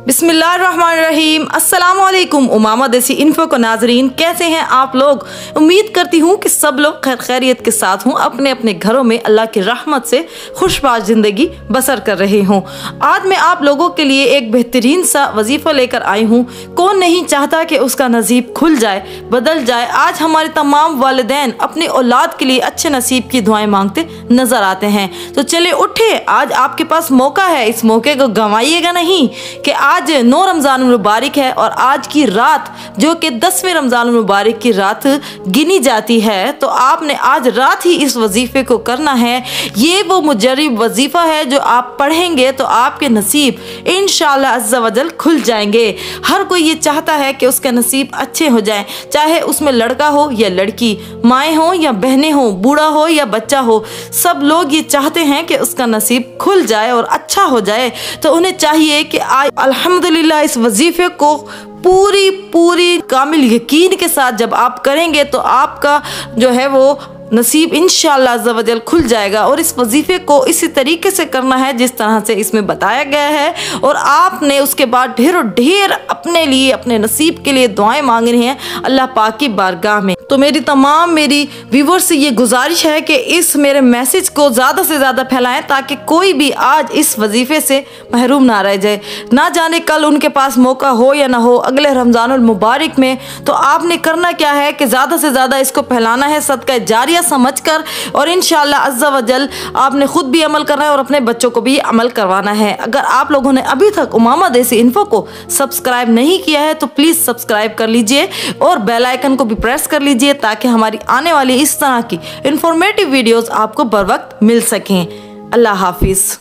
बिस्मिल्लाहिर्रहमानिर्रहीम। अस्सलामुअलैकुम। उमामा देसी इन्फो को नाजरीन, कैसे हैं आप लोग? उम्मीद करती हूँ कि सब लोग खैर खैरियत के साथ हों, अपने अपने घरों में अल्लाह की रहमत से खुशबाश ज़िंदगी बसर कर रहे हों। आज मैं आप लोगों के लिए एक बेहतरीन सा वजीफ़ा लेकर आई हूँ। कौन नहीं चाहता कि उसका नसीब खुल जाए, बदल जाए। आज हमारे तमाम वालिदैन अपनी औलाद के लिए अच्छे नसीब की दुआएं मांगते नज़र आते हैं। तो चले उठे, आज आपके पास मौका है, इस मौके को गंवाइएगा नहीं कि आज 9 रमज़ान मुबारक है और आज की रात जो कि 10वें रमज़ान मुबारक की रात गिनी जाती है, तो आपने आज रात ही इस वजीफ़े को करना है। ये वो मुजर्रब वजीफ़ा है जो आप पढ़ेंगे तो आपके नसीब इंशाअल्लाह अज़्ज़ा वजल खुल जाएंगे। हर कोई ये चाहता है कि उसका नसीब अच्छे हो जाए, चाहे उसमें लड़का हो या लड़की, माएँ हो या बहनें हो, बूढ़ा हो या बच्चा हो, सब लोग ये चाहते हैं कि उसका नसीब खुल जाए और अच्छा हो जाए। तो उन्हें चाहिए कि आज अल्हम्दुलिल्लाह इस वजीफ़े को पूरी कामिल यकीन के साथ जब आप करेंगे तो आपका जो है वो नसीब इंशाअल्लाह अज़्ज़ा वजल खुल जाएगा। और इस वजीफ़े को इसी तरीके से करना है जिस तरह से इसमें बताया गया है, और आपने उसके बाद ढेरों ढेर अपने लिए, अपने नसीब के लिए दुआएं मांगनी हैं अल्लाह पाक की बारगाह में। तो मेरी व्यूवर्स से ये गुजारिश है कि इस मेरे मैसेज को ज़्यादा से ज़्यादा फैलाएं ताकि कोई भी आज इस वजीफ़े से महरूम ना रह जाए। ना जाने कल उनके पास मौका हो या ना हो अगले रमज़ानुल मुबारक में। तो आपने करना क्या है कि ज़्यादा से ज़्यादा इसको फैलाना है सदका जारिया समझकर, और इंशाअल्लाह अज़्ज़ा वजल आपने खुद भी अमल करना है और अपने बच्चों को भी अमल करवाना है। अगर आप लोगों ने अभी तक उमामा देसी इन्फो को सब्सक्राइब नहीं किया है तो प्लीज़ सब्सक्राइब कर लीजिए और बेल आइकन को भी प्रेस कर लीजिए ताकि हमारी आने वाली इस तरह की इंफॉर्मेटिव वीडियोस आपको बर वक्त मिल सकें। अल्लाह हाफिज़।